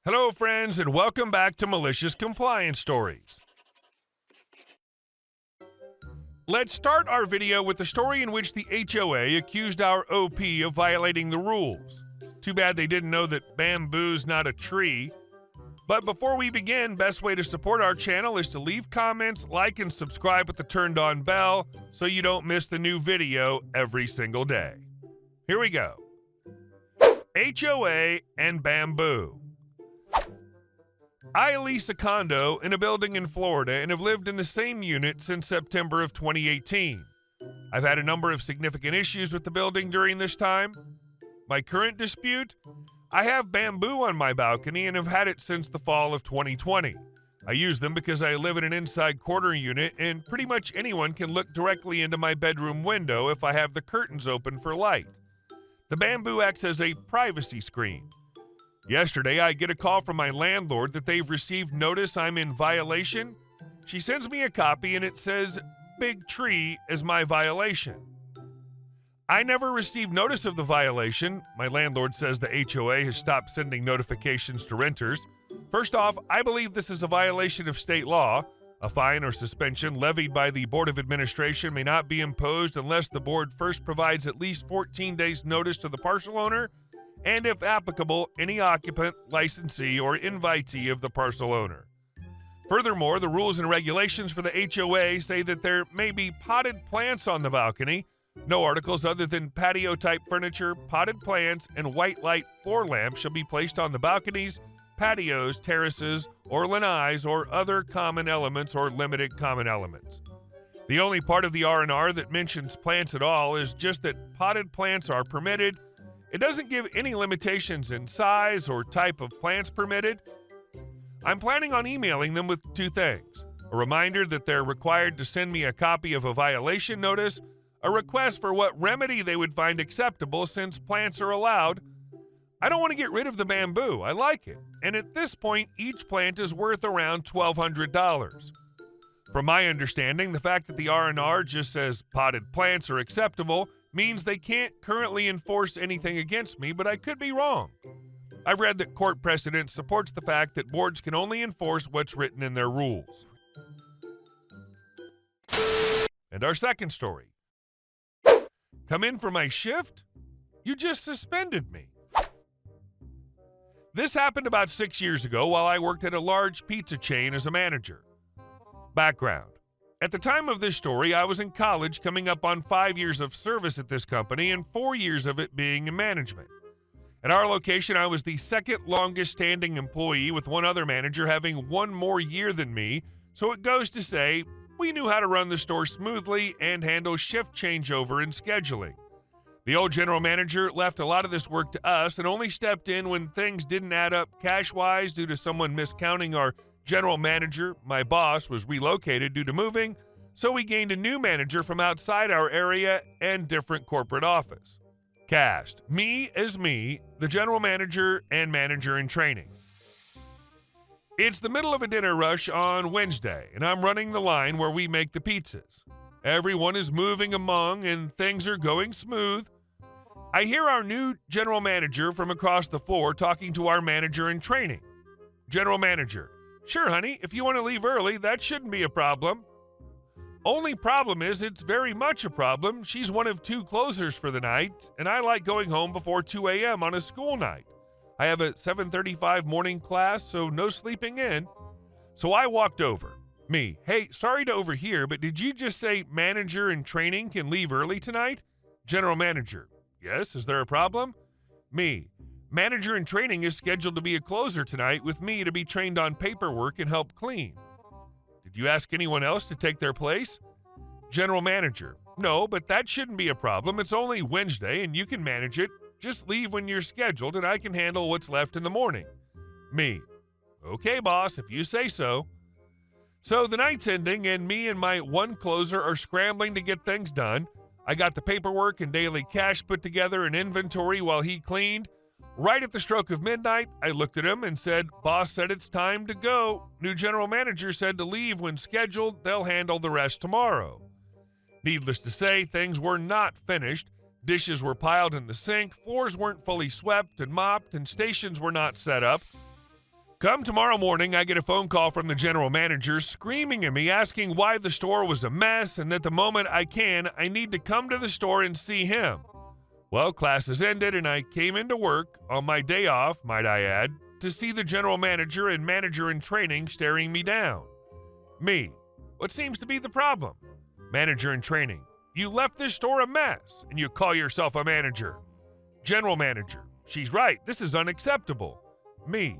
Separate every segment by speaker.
Speaker 1: Hello, friends, and welcome back to Malicious Compliance Stories. Let's start our video with a story in which the HOA accused our OP of violating the rules. Too bad they didn't know that bamboo's not a tree. But before we begin, best way to support our channel is to leave comments, like, and subscribe with the turned-on bell so you don't miss the new video every single day. Here we go. HOA and Bamboo. I lease a condo in a building in Florida and have lived in the same unit since September of 2018. I've had a number of significant issues with the building during this time. My current dispute? I have bamboo on my balcony and have had it since the fall of 2020. I use them because I live in an inside corner unit and pretty much anyone can look directly into my bedroom window if I have the curtains open for light. The bamboo acts as a privacy screen. Yesterday, I get a call from my landlord that they've received notice I'm in violation. She sends me a copy and it says, "Big tree" as my violation. I never received notice of the violation. My landlord says the HOA has stopped sending notifications to renters. First off, I believe this is a violation of state law. A fine or suspension levied by the Board of Administration may not be imposed unless the board first provides at least 14 days notice to the parcel owner, and if applicable, any occupant, licensee, or invitee of the parcel owner. Furthermore, the rules and regulations for the HOA say that there may be potted plants on the balcony. No articles other than patio-type furniture, potted plants, and white light floor lamps shall be placed on the balconies, patios, terraces, or lanais, or other common elements or limited common elements. The only part of the R&R that mentions plants at all is just that potted plants are permitted. It doesn't give any limitations in size or type of plants permitted. I'm planning on emailing them with two things: a reminder that they're required to send me a copy of a violation notice, a request for what remedy they would find acceptable since plants are allowed. I don't want to get rid of the bamboo. I like it. And at this point, each plant is worth around $1,200. From my understanding, the fact that the R&R just says potted plants are acceptable means they can't currently enforce anything against me, but I could be wrong. I've read that court precedent supports the fact that boards can only enforce what's written in their rules. And our second story. Come in for my shift? You just suspended me. This happened about 6 years ago while I worked at a large pizza chain as a manager. Background. At the time of this story, I was in college coming up on 5 years of service at this company and 4 years of it being in management. At our location, I was the second longest standing employee, with one other manager having one more year than me, so it goes to say we knew how to run the store smoothly and handle shift changeover and scheduling. The old general manager left a lot of this work to us and only stepped in when things didn't add up cash-wise due to someone miscounting our general manager. My boss was relocated due to moving, so we gained a new manager from outside our area and different corporate office. Cast: me as me, the general manager and manager in training. It's the middle of a dinner rush on Wednesday, and I'm running the line where we make the pizzas. Everyone is moving among and things are going smooth. I hear our new general manager from across the floor talking to our manager in training. General manager: "Sure, honey, if you want to leave early, that shouldn't be a problem." Only problem is it's very much a problem. She's one of 2 closers for the night, and I like going home before 2 a.m. on a school night. I have a 7:35 morning class, so no sleeping in. So I walked over. Me: "Hey, sorry to overhear, but did you just say manager in training can leave early tonight?" General manager: "Yes, is there a problem?" Me: "Manager in training is scheduled to be a closer tonight with me to be trained on paperwork and help clean. Did you ask anyone else to take their place?" General manager: "No, but that shouldn't be a problem. It's only Wednesday and you can manage it. Just leave when you're scheduled and I can handle what's left in the morning." Me: "Okay, boss, if you say so." So the night's ending and me and my one closer are scrambling to get things done. I got the paperwork and daily cash put together and inventory while he cleaned. Right at the stroke of midnight, I looked at him and said, "Boss said it's time to go. New general manager said to leave when scheduled. They'll handle the rest tomorrow." Needless to say, things were not finished. Dishes were piled in the sink, floors weren't fully swept and mopped, and stations were not set up. Come tomorrow morning, I get a phone call from the general manager screaming at me, asking why the store was a mess and that the moment I need to come to the store and see him. Well, classes ended and I came into work, on my day off, might I add, to see the general manager and manager in training staring me down. Me. What seems to be the problem? Manager in training. You left this store a mess and you call yourself a manager. General manager. She's right. This is unacceptable. Me.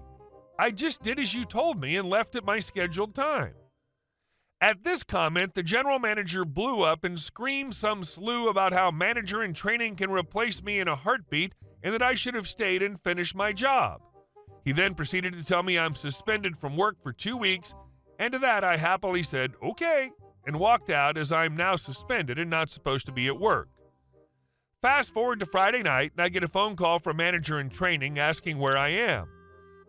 Speaker 1: I just did as you told me and left at my scheduled time. At this comment, the general manager blew up and screamed some slew about how manager in training can replace me in a heartbeat and that I should have stayed and finished my job. He then proceeded to tell me I'm suspended from work for 2 weeks, and to that I happily said, okay, and walked out as I'm now suspended and not supposed to be at work. Fast forward to Friday night, and I get a phone call from manager in training asking where I am.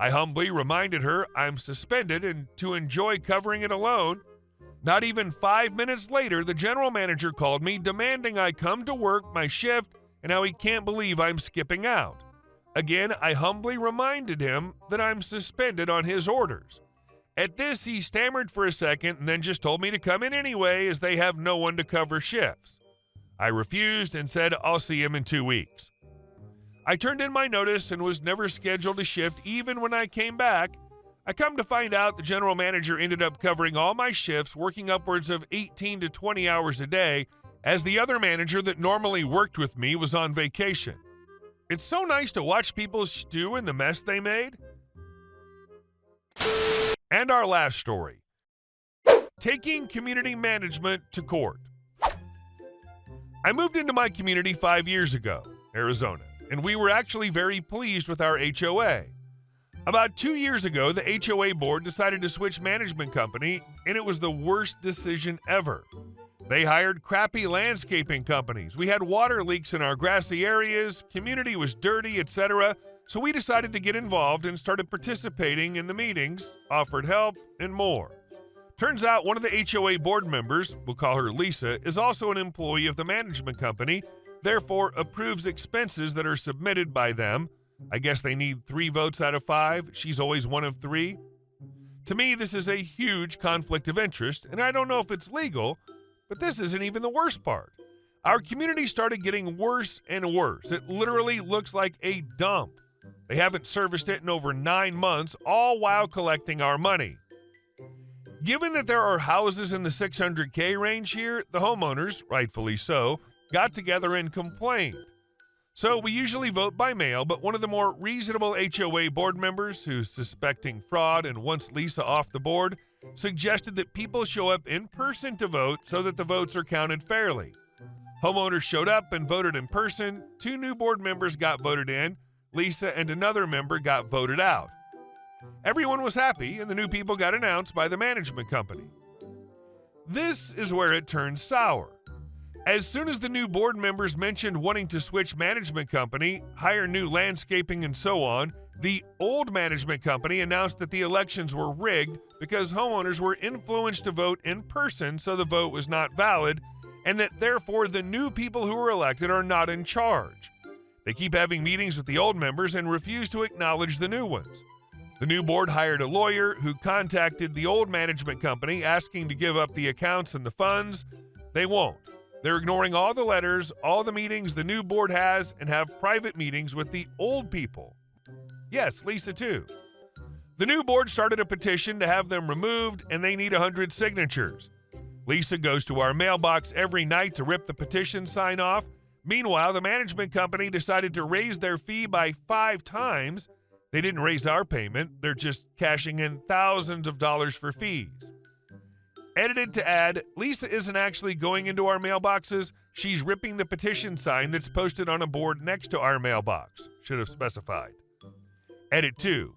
Speaker 1: I humbly reminded her I'm suspended and to enjoy covering it alone. Not even 5 minutes later, the general manager called me demanding I come to work my shift and how he can't believe I'm skipping out. Again, I humbly reminded him that I'm suspended on his orders. At this, he stammered for a second and then just told me to come in anyway as they have no one to cover shifts. I refused and said I'll see him in 2 weeks. I turned in my notice and was never scheduled a shift even when I came back. I come to find out the general manager ended up covering all my shifts, working upwards of 18 to 20 hours a day, as the other manager that normally worked with me was on vacation. It's so nice to watch people stew in the mess they made. And our last story. Taking community management to court. I moved into my community 5 years ago, Arizona, and we were actually very pleased with our HOA. About 2 years ago, the HOA board decided to switch management company, and it was the worst decision ever. They hired crappy landscaping companies. We had water leaks in our grassy areas, community was dirty, etc., so we decided to get involved and started participating in the meetings, offered help, and more. Turns out one of the HOA board members, we'll call her Lisa, is also an employee of the management company, therefore approves expenses that are submitted by them. I guess they need 3 votes out of 5. She's always one of 3. To me, this is a huge conflict of interest, and I don't know if it's legal, but this isn't even the worst part. Our community started getting worse and worse. It literally looks like a dump. They haven't serviced it in over 9 months, all while collecting our money. Given that there are houses in the $600K range here, the homeowners, rightfully so, got together and complained. So we usually vote by mail, but one of the more reasonable HOA board members, who's suspecting fraud and wants Lisa off the board, suggested that people show up in person to vote so that the votes are counted fairly. Homeowners showed up and voted in person. 2 new board members got voted in. Lisa and another member got voted out. Everyone was happy, and the new people got announced by the management company. This is where it turned sour. As soon as the new board members mentioned wanting to switch management company, hire new landscaping, and so on, the old management company announced that the elections were rigged because homeowners were influenced to vote in person, so the vote was not valid, and that therefore the new people who were elected are not in charge. They keep having meetings with the old members and refuse to acknowledge the new ones. The new board hired a lawyer who contacted the old management company asking to give up the accounts and the funds. They won't. They're ignoring all the letters, all the meetings the new board has, and have private meetings with the old people. Yes, Lisa too. The new board started a petition to have them removed, and they need 100 signatures. Lisa goes to our mailbox every night to rip the petition sign off. Meanwhile, the management company decided to raise their fee by 5 times. They didn't raise our payment. They're just cashing in thousands of dollars for fees. Edited to add, Lisa isn't actually going into our mailboxes. She's ripping the petition sign that's posted on a board next to our mailbox. Should have specified. Edit 2.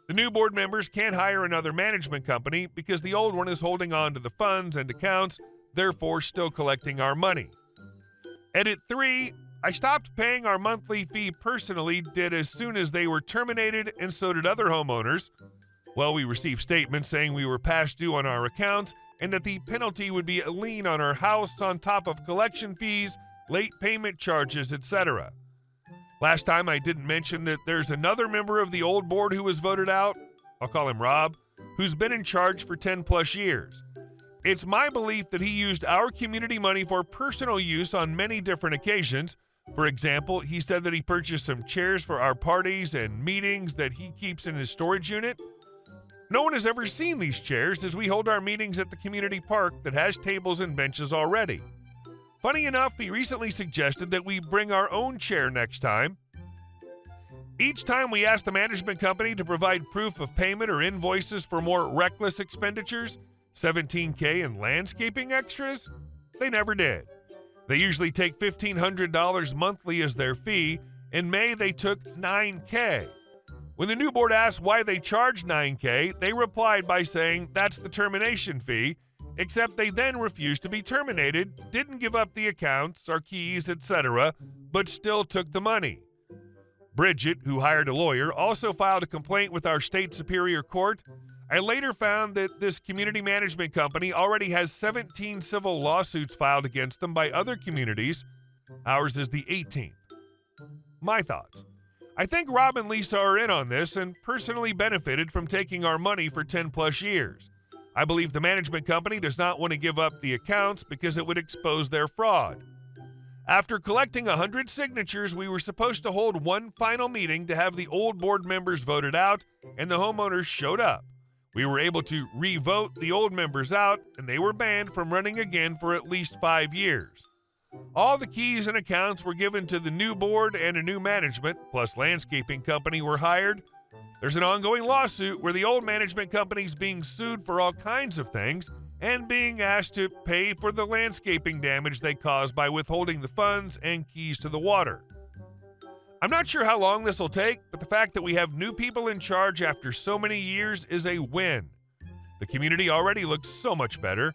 Speaker 1: The new board members can't hire another management company because the old one is holding on to the funds and accounts, therefore still collecting our money. Edit 3. I stopped paying our monthly fee personally, did as soon as they were terminated, and so did other homeowners. Well, we received statements saying we were past due on our accounts and that the penalty would be a lien on our house on top of collection fees, late payment charges, etc. Last time I didn't mention that there's another member of the old board who was voted out. I'll call him Rob, who's been in charge for 10 plus years. It's my belief that he used our community money for personal use on many different occasions. For example, he said that he purchased some chairs for our parties and meetings that he keeps in his storage unit. No one has ever seen these chairs as we hold our meetings at the community park that has tables and benches already. Funny enough, he recently suggested that we bring our own chair next time. Each time we asked the management company to provide proof of payment or invoices for more reckless expenditures, $17K in landscaping extras, they never did. They usually take $1,500 monthly as their fee. In May, they took $9K. When the new board asked why they charged $9K, they replied by saying that's the termination fee, except they then refused to be terminated, didn't give up the accounts, our keys, etc., but still took the money. Bridget, who hired a lawyer, also filed a complaint with our state superior court. I later found that this community management company already has 17 civil lawsuits filed against them by other communities. Ours is the 18th. My thoughts. I think Rob and Lisa are in on this and personally benefited from taking our money for 10 plus years. I believe the management company does not want to give up the accounts because it would expose their fraud. After collecting 100 signatures, we were supposed to hold one final meeting to have the old board members voted out, and the homeowners showed up. We were able to re-vote the old members out, and they were banned from running again for at least 5 years. All the keys and accounts were given to the new board, and a new management, plus landscaping company, were hired. There's an ongoing lawsuit where the old management company is being sued for all kinds of things and being asked to pay for the landscaping damage they caused by withholding the funds and keys to the water. I'm not sure how long this will take, but the fact that we have new people in charge after so many years is a win. The community already looks so much better.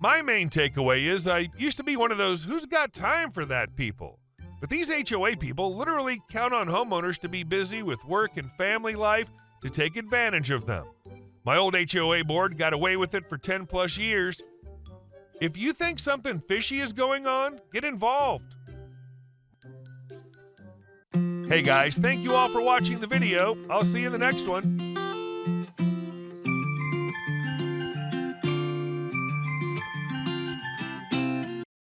Speaker 1: My main takeaway is I used to be one of those who's got time for that people. But these HOA people literally count on homeowners to be busy with work and family life to take advantage of them. My old HOA board got away with it for 10 plus years. If you think something fishy is going on, get involved. Hey guys, thank you all for watching the video. I'll see you in the next one.